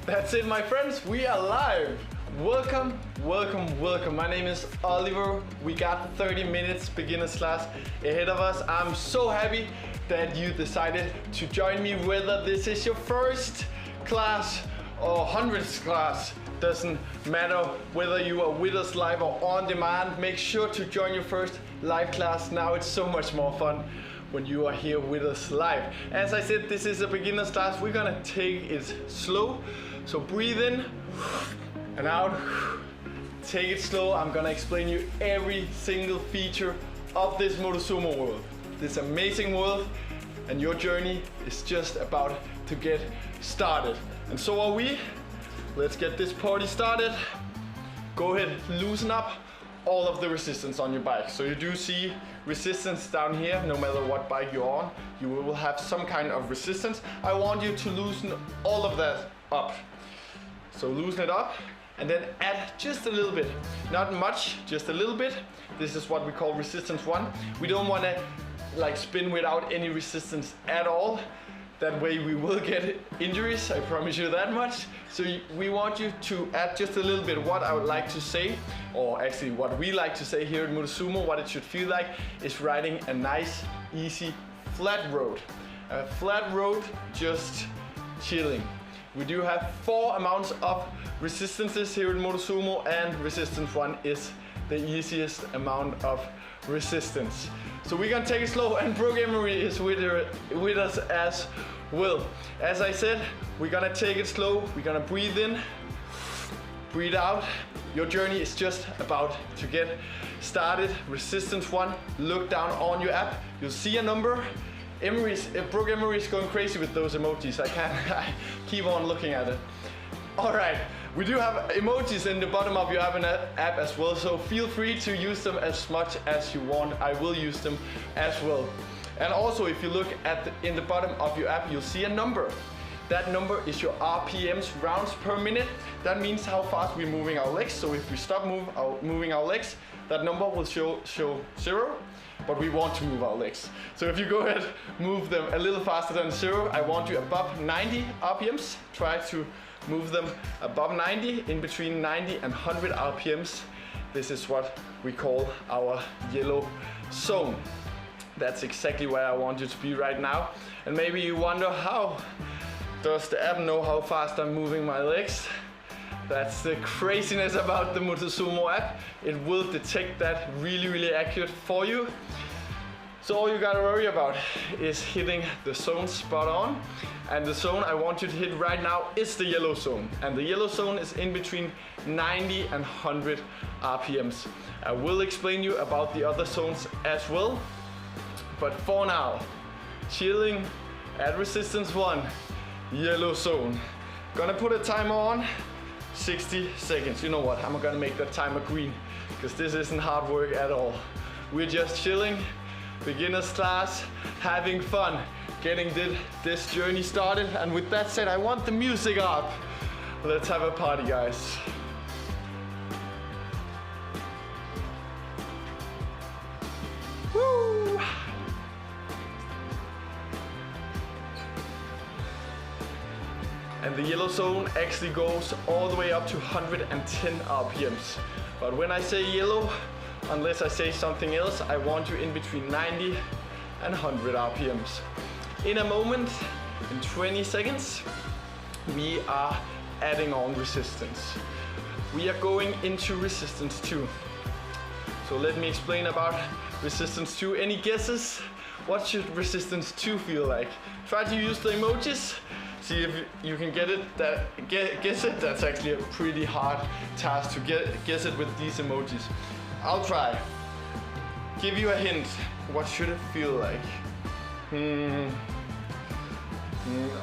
That's it, my friends, we are live. Welcome, welcome, welcome. My name is Oliver. We got 30 minutes beginner's class ahead of us. I'm so happy that you decided to join me, whether this is your first class or 100th class. Doesn't matter whether you are with us live or on demand. Make sure to join your first live class now. It's so much more fun when you are here with us live. As I said, this is a beginner's class. We're gonna take it slow. So breathe in and out. Take it slow. I'm gonna explain you every single feature of this Motosumo world. This amazing world, and your journey is just about to get started. And so are we. Let's get this party started. Go ahead, loosen up all of the resistance on your bike. So you do see resistance down here. No matter what bike you're on, you will have some kind of resistance. I want you to loosen all of that up. So loosen it up and then add just a little bit. Not much, just a little bit. This is what we call resistance 1. We don't want to like spin without any resistance at all. That way we will get injuries, I promise you that much. So we want you to add just a little bit. What I would like to say, or actually what we like to say here at Motosumo, what it should feel like is riding a nice, easy, flat road. A flat road, just chilling. We do have 4 amounts of resistances here at Motosumo, and resistance 1 is the easiest amount of resistance. So we're gonna take it slow, and Brooke Emery is with us as well. As I said, we're gonna take it slow. We're gonna breathe in, breathe out. Your journey is just about to get started. Resistance 1, look down on your app. You'll see a number. Brooke Emery is going crazy with those emojis. I keep on looking at it. All right. We do have emojis in the bottom of your app as well, so feel free to use them as much as you want. I will use them as well. And also, if you look in the bottom of your app, you'll see a number. That number is your RPMs, rounds per minute. That means how fast we're moving our legs. So if we stop moving our legs, that number will show 0, but we want to move our legs. So if you go ahead, move them a little faster than 0, I want you above 90 RPMs. Try to move them above 90, in between 90 and 100 RPMs. This is what we call our yellow zone. That's exactly where I want you to be right now. And maybe you wonder, how does the app know how fast I'm moving my legs? That's the craziness about the Motosumo app. It will detect that really accurate for you. So all you gotta worry about is hitting the zone spot on. And the zone I want you to hit right now is the yellow zone. And the yellow zone is in between 90 and 100 RPMs. I will explain you about the other zones as well. But for now, chilling at resistance 1, yellow zone. Gonna put a timer on, 60 seconds. You know what, I'm gonna make that timer green, because this isn't hard work at all. We're just chilling, beginner's class, having fun, getting this journey started. And with that said, I want the music up. Let's have a party, guys. Woo! And the yellow zone actually goes all the way up to 110 RPMs. But when I say yellow, unless I say something else, I want you in between 90 and 100 RPMs. In a moment, in 20 seconds, we are adding on resistance. We are going into resistance 2. So let me explain about resistance 2. Any guesses? What should resistance 2 feel like? Try to use the emojis. See if you can get it. Guess it. That's actually a pretty hard task to guess it with these emojis. I'll try. Give you a hint. What should it feel like?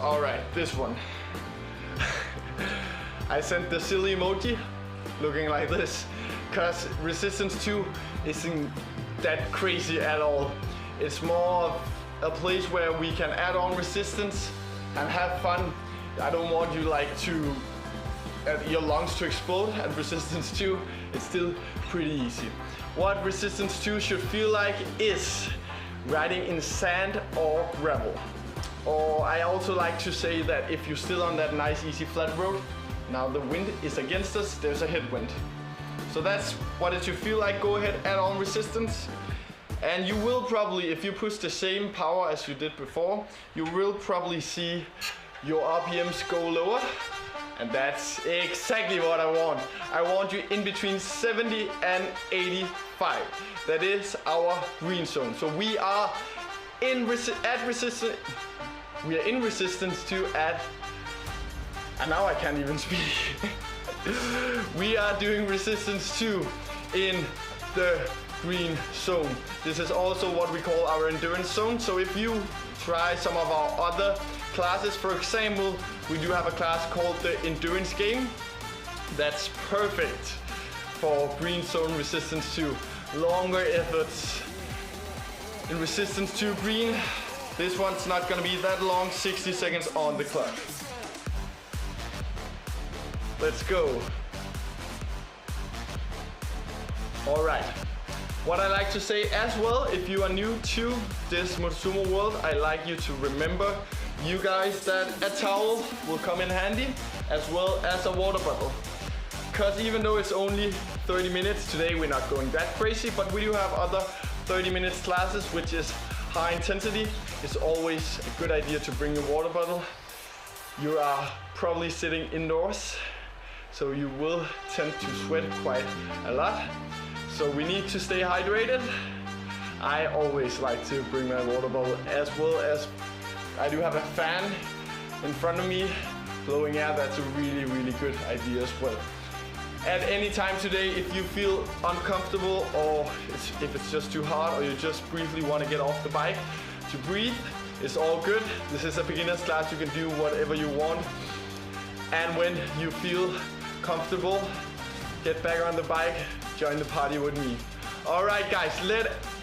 All right, this one. I sent the silly emoji looking like this, because resistance 2 isn't that crazy at all. It's more of a place where we can add on resistance and have fun. I don't want you your lungs to explode at resistance 2. It's still pretty easy. What resistance 2 should feel like is riding in sand or gravel. Or I also like to say that if you're still on that nice easy flat road, now the wind is against us, there's a headwind. So that's what it should feel like. Go ahead, add on resistance. And you will probably, if you push the same power as you did before, you will probably see your RPMs go lower. And that's exactly what I want. I want you in between 70 and 85. That is our green zone. So we are in resistance. We are in resistance to at. And now I can't even speak. We are doing resistance 2 in the green zone. This is also what we call our endurance zone. So if you try some of our other classes, for example, we do have a class called the endurance game. That's perfect for green zone resistance 2. Longer efforts in resistance 2 green. This one's not gonna be that long, 60 seconds on the clock. Let's go. All right. What I like to say as well, if you are new to this Motosumo world, I like you to remember, you guys, that a towel will come in handy as well as a water bottle. Because even though it's only 30 minutes, today we're not going that crazy, but we do have other 30 minutes classes, which is high intensity. It's always a good idea to bring your water bottle. You are probably sitting indoors, so you will tend to sweat quite a lot. So we need to stay hydrated. I always like to bring my water bottle, as well as I do have a fan in front of me blowing air. That's a really, really good idea as well. At any time today, if you feel uncomfortable, or if it's just too hard, or you just briefly want to get off the bike to breathe, it's all good. This is a beginner's class. You can do whatever you want. And when you feel comfortable, get back on the bike, join the party with me. All right, guys,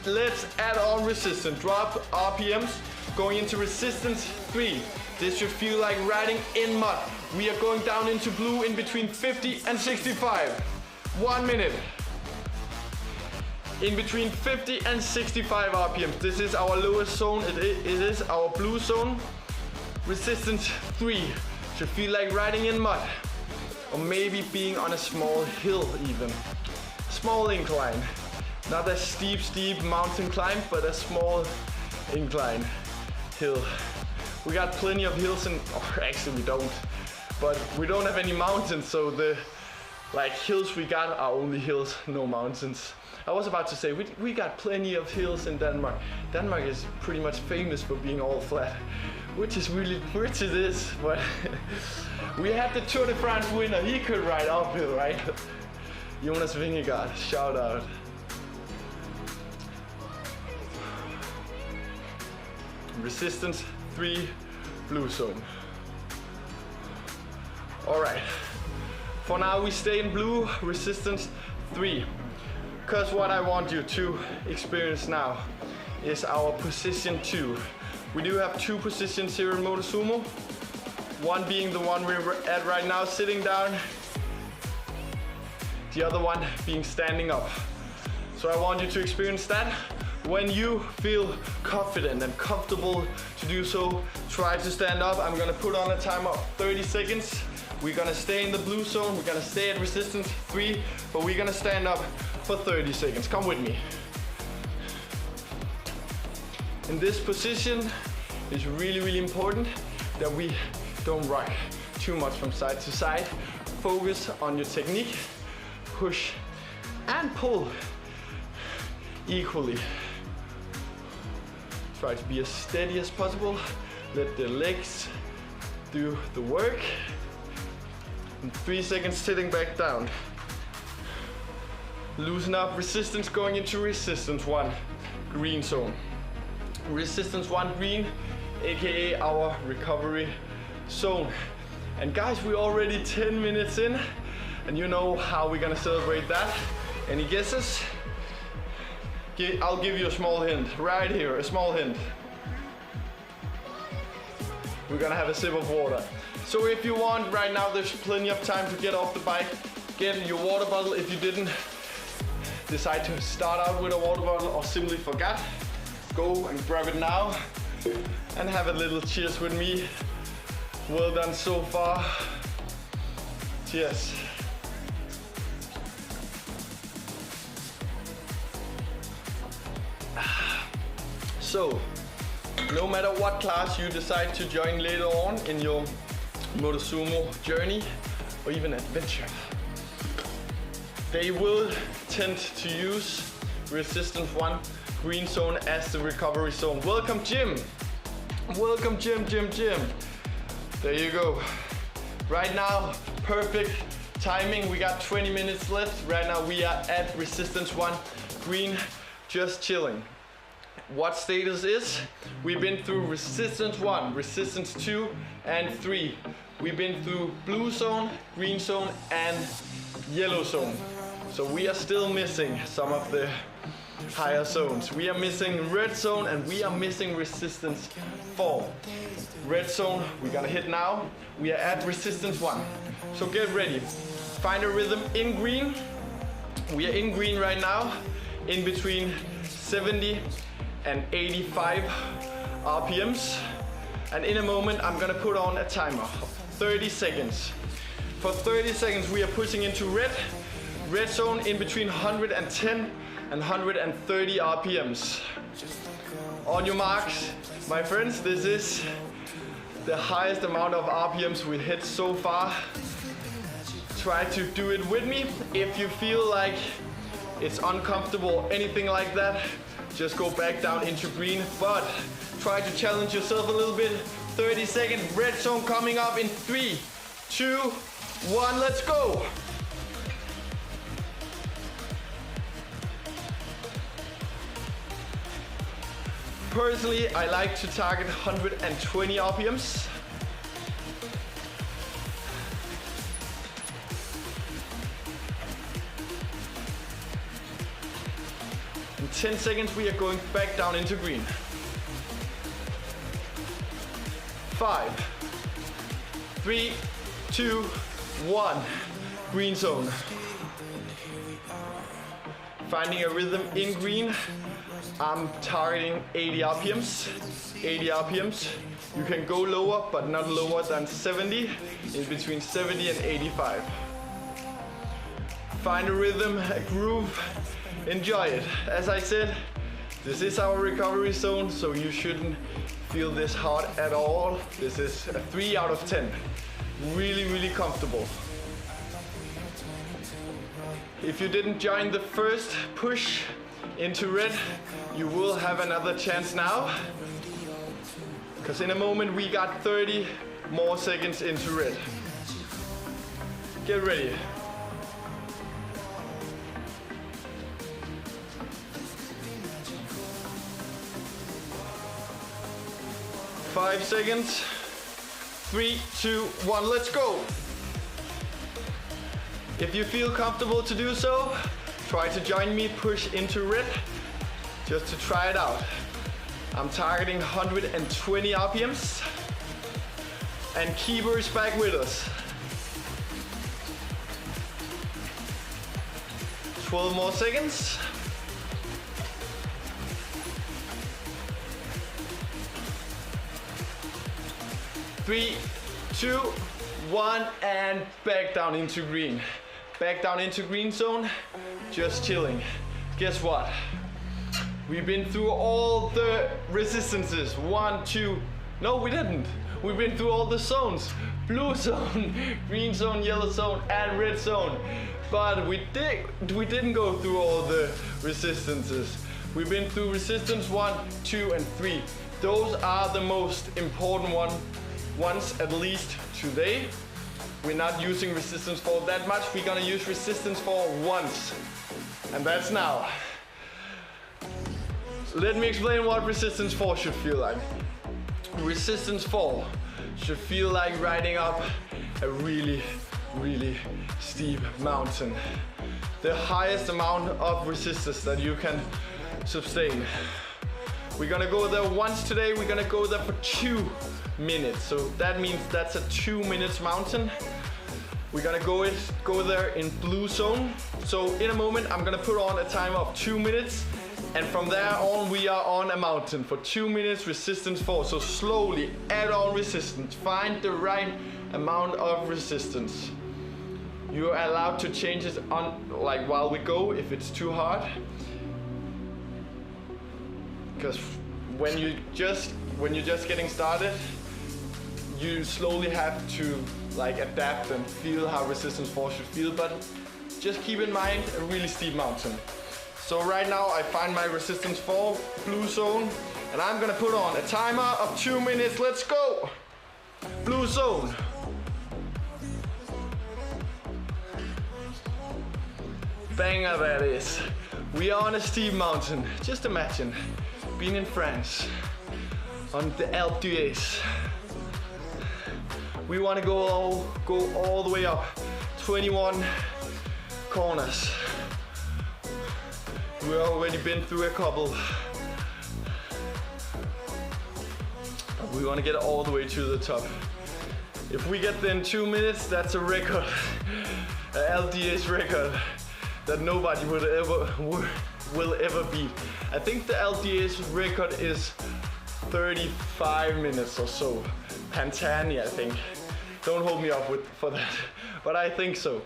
let's add on resistance. Drop RPMs, going into resistance 3. This should feel like riding in mud. We are going down into blue in between 50 and 65. 1 minute. In between 50 and 65 RPMs. This is our lowest zone. It is our blue zone. Resistance 3 should feel like riding in mud. Or maybe being on a small hill even. Small incline. Not a steep mountain climb, but a small incline hill. We got plenty of hills actually we don't. But we don't have any mountains, so the hills we got are only hills, no mountains. I was about to say, we got plenty of hills in Denmark. Denmark is pretty much famous for being all flat, which it is, but we had the Tour de France winner, he could ride uphill, right? Jonas Vingegaard, shout out. Resistance 3, blue zone. All right, for now we stay in blue, resistance 3. Because what I want you to experience now is our position 2. We do have 2 positions here in Motosumo. One being the one we're at right now, sitting down. The other one being standing up. So I want you to experience that. When you feel confident and comfortable to do so, try to stand up. I'm gonna put on a timer of 30 seconds. We're gonna stay in the blue zone. We're gonna stay at resistance 3, but we're gonna stand up for 30 seconds. Come with me. In this position, it's really, really important that we don't rock too much from side to side. Focus on your technique. Push and pull equally. Try to be as steady as possible. Let the legs do the work. In 3 seconds, sitting back down. Loosen up, resistance going into resistance 1, green zone. Resistance 1 green, aka our recovery zone. And guys, we're already 10 minutes in, and you know how we're gonna celebrate that. Any guesses? I'll give you a small hint, right here, a small hint. We're gonna have a sip of water. So if you want, right now there's plenty of time to get off the bike, get your water bottle. If you didn't decide to start out with a water bottle or simply forgot, go and grab it now. And have a little cheers with me. Well done so far. Cheers. So, no matter what class you decide to join later on in your Motosumo journey or even adventure, they will tend to use resistance 1 green zone as the recovery zone. Welcome, Jim. Welcome, Jim. There you go. Right now, perfect timing. We got 20 minutes left. Right now we are at resistance 1 green, just chilling. What status is? We've been through resistance 1, resistance 2 and 3. We've been through blue zone, green zone and yellow zone. So we are still missing some of the higher zones. We are missing red zone and we are missing resistance 4. Red zone we're gonna hit now. We are at resistance 1. So get ready. Find a rhythm in green. We are in green right now, in between 70 and 85 RPMs. And in a moment I'm gonna put on a timer of 30 seconds. For 30 seconds we are pushing into red zone in between 110 and 130 RPMs. On your marks, my friends, this is the highest amount of RPMs we hit so far. Try to do it with me. If you feel like it's uncomfortable, anything like that, just go back down into green, but try to challenge yourself a little bit. 30 seconds, red zone coming up in 3, 2, 1, let's go. Personally, I like to target 120 RPMs. In 10 seconds, we are going back down into green. 5, 3, 2, 1, green zone. Finding a rhythm in green. I'm targeting 80 RPMs. 80 RPMs. You can go lower, but not lower than 70. In between 70 and 85. Find a rhythm, a groove. Enjoy it. As I said, this is our recovery zone, so you shouldn't feel this hard at all. This is a 3 out of 10. Really, really comfortable. If you didn't join the first push into red, you will have another chance now, because in a moment we got 30 more seconds into red. Get ready. Five seconds. 3, 2, 1, let's go. If you feel comfortable to do so, try to join me, push into red, just to try it out. I'm targeting 120 RPMs. And keepers back with us. 12 more seconds. 3, 2, 1, and back down into green. Back down into green zone, just chilling. Guess what? We've been through all the resistances. 1, 2, no we didn't. We've been through all the zones. Blue zone, green zone, yellow zone, and red zone. But we didn't go through all the resistances. We've been through resistance 1, 2, and 3. Those are the most important ones, at least today. We're not using resistance 4 that much. We're gonna use resistance 4 once, and that's now. Let me explain what resistance 4 should feel like. Resistance 4 should feel like riding up a really, really steep mountain. The highest amount of resistance that you can sustain. We're gonna go there once today. We're gonna go there for 2 minutes. So that means that's a 2 minutes mountain. We're gonna go there in blue zone. So in a moment, I'm gonna put on a timer of 2 minutes. And from there on, we are on a mountain for 2 minutes, resistance 4. So slowly add on resistance. Find the right amount of resistance. You are allowed to change it on, like while we go, if it's too hard. Because when you're just getting started, you slowly have to like adapt and feel how resistance 4 should feel. But just keep in mind a really steep mountain. So right now I find my resistance 4, blue zone, and I'm gonna put on a timer of 2 minutes. Let's go! Blue zone. Banger that is. We are on a steep mountain. Just imagine being in France on the Alpe d'Huez. We wanna go all the way up, 21 corners. We've already been through a couple. But we want to get all the way to the top. If we get there in 2 minutes, that's a record. An LDH record that nobody will ever beat. I think the LDH record is 35 minutes or so. Pantani, I think. Don't hold me up for that, but I think so.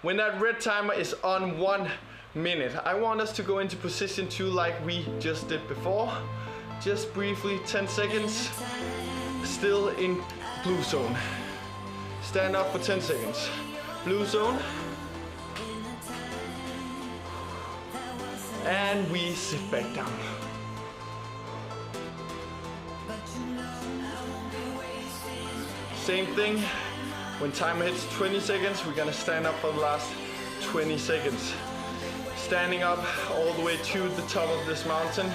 When that red timer is on 1 minute, I want us to go into position 2 like we just did before. Just briefly, 10 seconds, still in blue zone. Stand up for 10 seconds. Blue zone. And we sit back down. Same thing, when timer hits 20 seconds, we're gonna stand up for the last 20 seconds. Standing up all the way to the top of this mountain.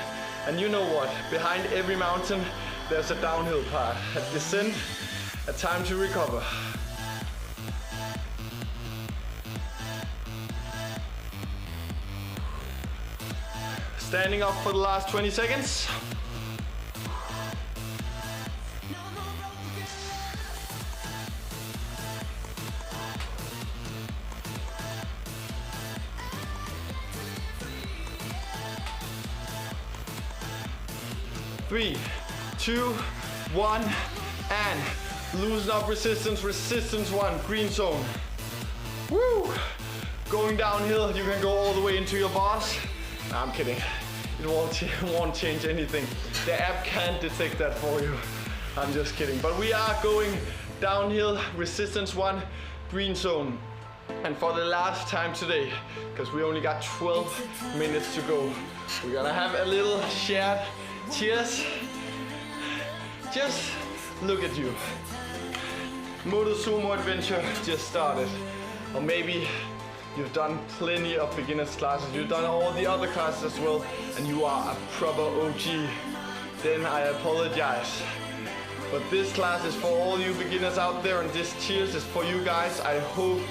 And you know what? Behind every mountain, there's a downhill part. A descent, a time to recover. Standing up for the last 20 seconds. Three, 2, 1, and loosen up resistance, resistance 1, green zone. Woo! Going downhill, you can go all the way into your bars. Nah, I'm kidding. It won't change anything. The app can't detect that for you. I'm just kidding. But we are going downhill, resistance 1, green zone. And for the last time today, because we only got 12 minutes to go, we're gonna have a little shared cheers. Just look at you. Motosumo adventure just started. Or maybe you've done plenty of beginners classes. You've done all the other classes as well, and you are a proper OG. Then I apologize. But this class is for all you beginners out there, and this cheers is for you guys. I hope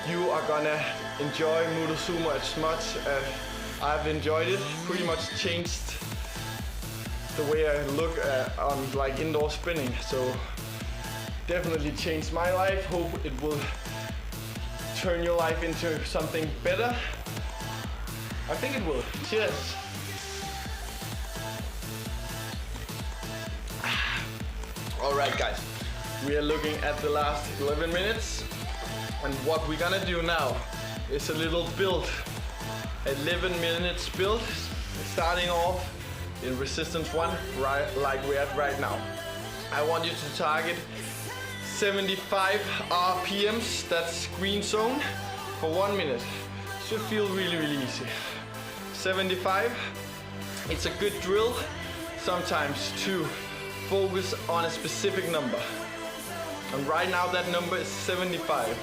you are gonna enjoy Motosumo as much as I've enjoyed it. Pretty much changed the way I look on like indoor spinning. So definitely changed my life. Hope it will turn your life into something better. I think it will. Cheers. All right, guys. We are looking at the last 11 minutes. And what we're gonna do now is a little build. 11 minutes build. Starting off in resistance 1, right like we're at right now. I want you to target 75 RPMs, that's green zone, for 1 minute. Should feel really, really easy. 75, it's a good drill sometimes to focus on a specific number. And right now that number is 75.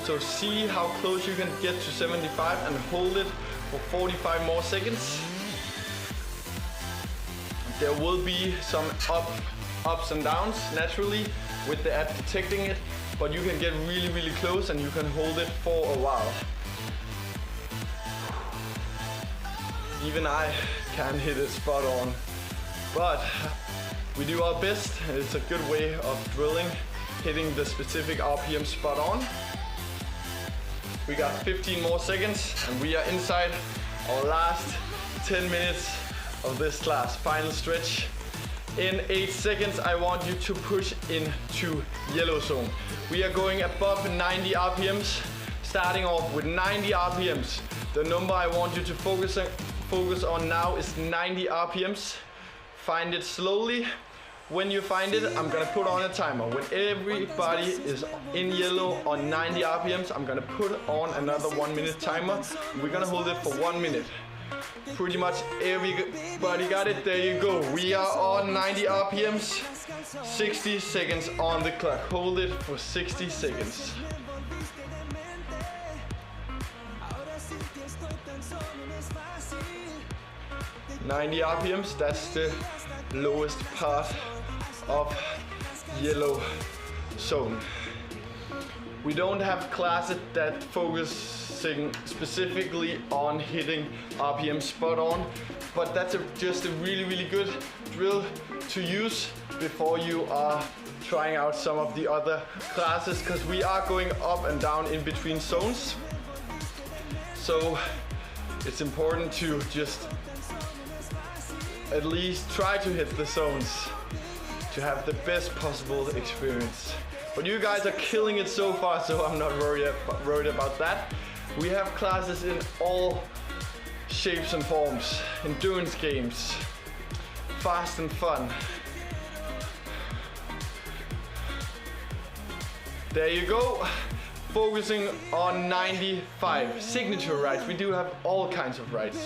So see how close you can get to 75 and hold it for 45 more seconds. There will be some ups and downs naturally with the app detecting it, but you can get really, really close and you can hold it for a while. Even I can't hit it spot on, but we do our best, and it's a good way of drilling, hitting the specific RPM spot on. We got 15 more seconds and we are inside our last 10 minutes of this class. Final stretch. In 8 seconds, I want you to push into yellow zone. We are going above 90 RPMs, starting off with 90 RPMs. The number I want you to focus on now is 90 RPMs. Find it slowly. When you find it, I'm gonna put on a timer. When everybody is in yellow on 90 RPMs, I'm gonna put on another 1 minute timer. We're gonna hold it for 1 minute. Pretty much everybody got it. There you go. We are on 90 RPMs. 60 seconds on the clock. Hold it for 60 seconds. "90 RPMs, that's the lowest part of yellow zone. We don't have classes that focusing specifically on hitting RPM spot on, but that's just a really good drill to use before you are trying out some of the other classes, because we are going up and down in between zones. So it's important to just at least try to hit the zones to have the best possible experience. But you guys are killing it so far, so I'm not worried about that. We have classes in all shapes and forms. Endurance games, fast and fun. There you go. Focusing on 95. Signature rides. We do have all kinds of rides.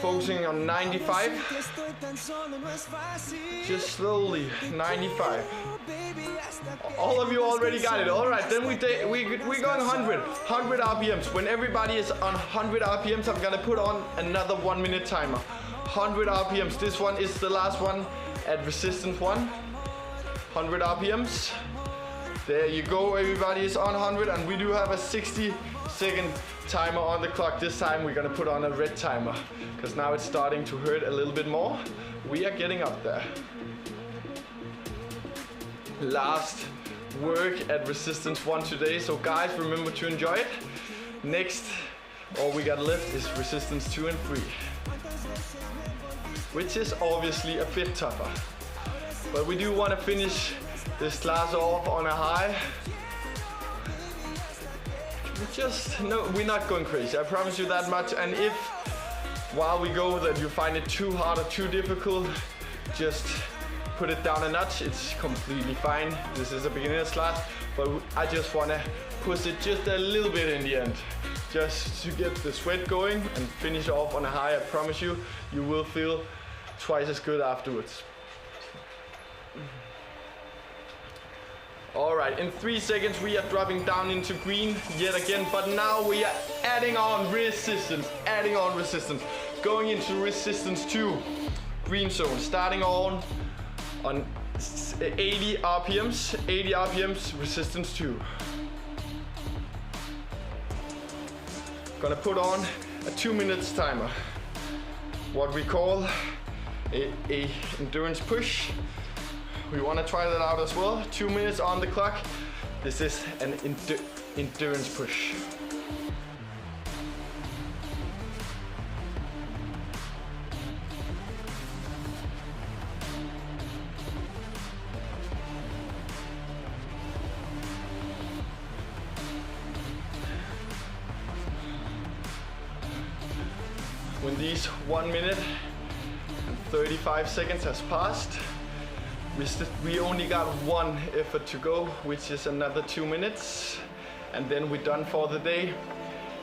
Focusing on 95. Just slowly, 95. All of you already got it. All right, then we're going 100 RPMs. When everybody is on 100 RPMs, I'm gonna put on another 1 minute timer. 100 RPMs. This one is the last one at resistance 1. 100 RPMs. There you go. Everybody is on 100, and we do have a 60-second timer on the clock. This time we're gonna put on a red timer, because now it's starting to hurt a little bit more. We are getting up there. Last work at resistance 1 today, so guys, remember to enjoy it. Next, all we got left is resistance 2 and 3, which is obviously a bit tougher. But we do want to finish this class off on a high. We're not going crazy, I promise you that much. And if while we go that you find it too hard or too difficult, just put it down a notch. It's completely fine. This is a beginner's class, but I just want to push it just a little bit in the end, just to get the sweat going and finish off on a high. I promise you, you will feel twice as good afterwards. All right, in 3 seconds we are dropping down into green yet again, but now we are adding on resistance, going into resistance 2, green zone, starting on 80 RPMs, resistance 2. Gonna put on a 2 minutes timer, what we call a endurance push. We want to try that out as well. 2 minutes on the clock. This is an endurance push. When these 1 minute and 35 seconds has passed, we only got one effort to go, which is another 2 minutes, and then we're done for the day.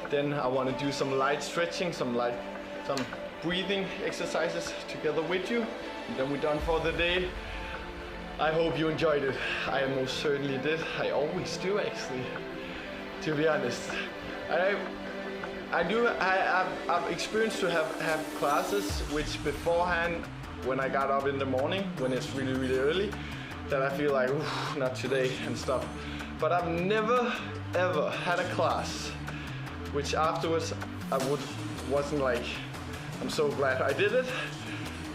Then I want to do some light stretching, some breathing exercises together with you, and then we're done for the day. I hope you enjoyed it. I most certainly did. I always do, actually, to be honest. I've experienced to have classes which beforehand, when I got up in the morning, when it's really early, that I feel like, oof, not today and stuff. But I've never ever had a class which afterwards wasn't like, I'm so glad I did it,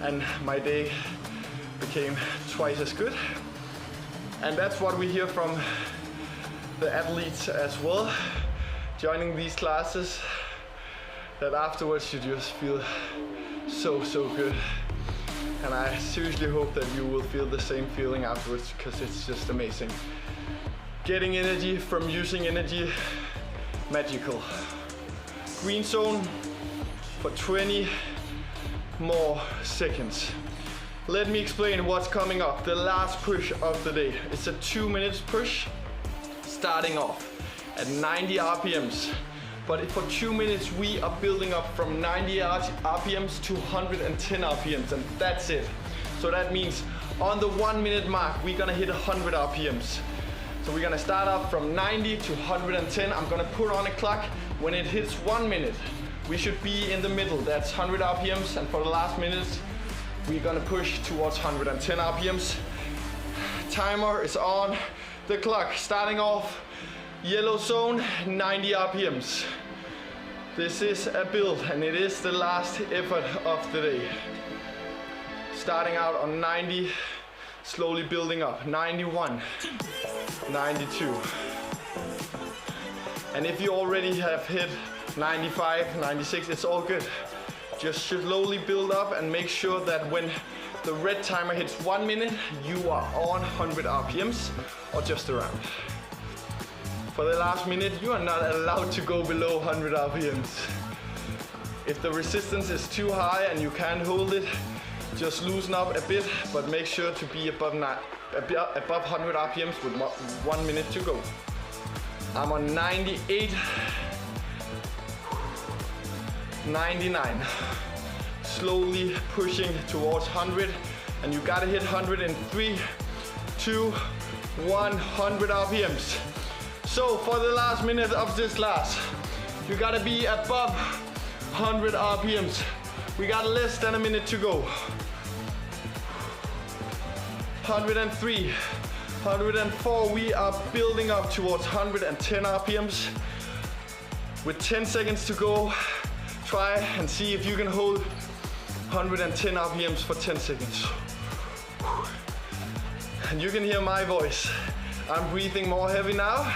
and my day became twice as good. And that's what we hear from the athletes as well, joining these classes. that afterwards you just feel so good. And I seriously hope that you will feel the same feeling afterwards, because it's just amazing. Getting energy from using energy, magical. Green zone for 20 more seconds. Let me explain what's coming up. The last push of the day. It's a 2-minute push, starting off at 90 RPMs. But for 2 minutes, we are building up from 90 RPMs to 110 RPMs, and that's it. So that means on the 1 minute mark, we're gonna hit 100 RPMs. So we're gonna start up from 90 to 110. I'm gonna put on a clock. When it hits 1 minute, we should be in the middle. That's 100 RPMs, and for the last minutes, we're gonna push towards 110 RPMs. Timer is on the clock, starting off. Yellow zone, 90 RPMs. This is a build, and it is the last effort of the day. Starting out on 90, slowly building up. 91, 92. And if you already have hit 95, 96, it's all good. Just slowly build up and make sure that when the red timer hits 1 minute, you are on 100 RPMs or just around. For the last minute, you are not allowed to go below 100 RPMs. If the resistance is too high and you can't hold it, just loosen up a bit, but make sure to be above 100 RPMs with 1 minute to go. I'm on 98, 99. Slowly pushing towards 100, and you gotta hit 100 in 3, 2, 1, 100 RPMs. So for the last minute of this class, you gotta be above 100 RPMs. We got less than a minute to go. 103, 104, we are building up towards 110 RPMs. With 10 seconds to go, try and see if you can hold 110 RPMs for 10 seconds. And you can hear my voice. I'm breathing more heavy now.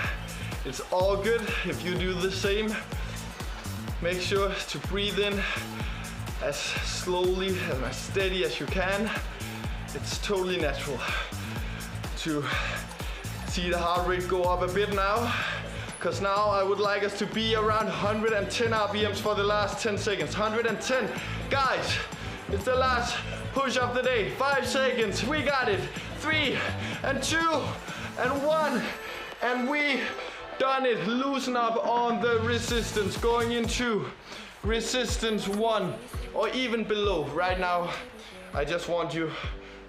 It's all good if you do the same. Make sure to breathe in as slowly and as steady as you can. It's totally natural to see the heart rate go up a bit now, because now I would like us to be around 110 RPMs for the last 10 seconds. 110. Guys, it's the last push of the day. 5 seconds. We got it. 3 and 2 and 1. And we done it. Loosen up on the resistance. Going into resistance 1 or even below. Right now, I just want you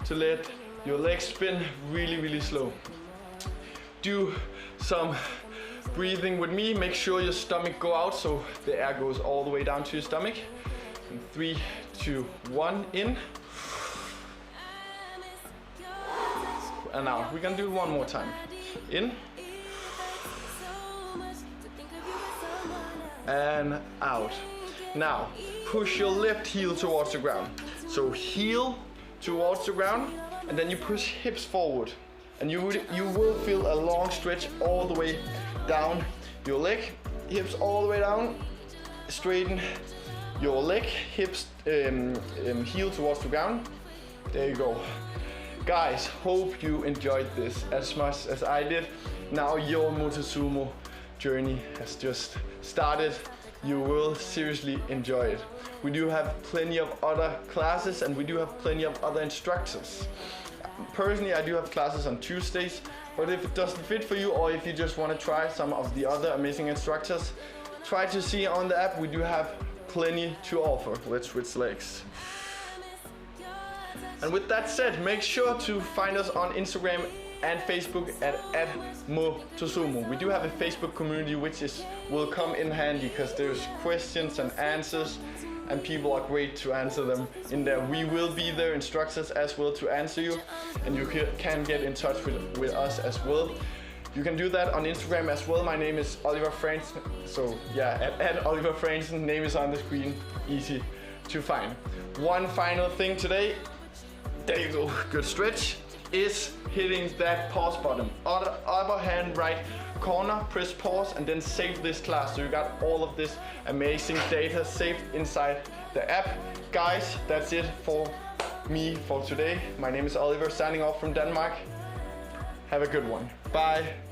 to let your legs spin really slow. Do some breathing with me. Make sure your stomach go out so the air goes all the way down to your stomach. And 3, 2, 1, in. And now we're gonna do it one more time. In. And out. Now, push your left heel towards the ground. So heel towards the ground, and then you push hips forward. And you will feel a long stretch all the way down your leg. Hips all the way down. Straighten your leg, hips, heel towards the ground. There you go. Guys, hope you enjoyed this as much as I did. Now your Motosumo journey has just started. You will seriously enjoy it. We do have plenty of other classes, and we do have plenty of other instructors. Personally, I do have classes on Tuesdays, but if it doesn't fit for you, or if you just want to try some of the other amazing instructors, try to see on the app. We do have plenty to offer. Let's switch legs. And with that said, make sure to find us on Instagram and Facebook at Motosumo. We do have a Facebook community which will come in handy, because there's questions and answers, and people are great to answer them in there. We will be there, instructors as well, to answer you, and you can get in touch with us as well. You can do that on Instagram as well. My name is Oliver Fransen. So yeah, at Oliver Fransen, name is on the screen, easy to find. One final thing today, there you go, good stretch, is hitting that pause button. Upper hand right corner, press pause, and then save this class. So you got all of this amazing data saved inside the app. Guys, that's it for me for today. My name is Oliver, signing off from Denmark. Have a good one. Bye.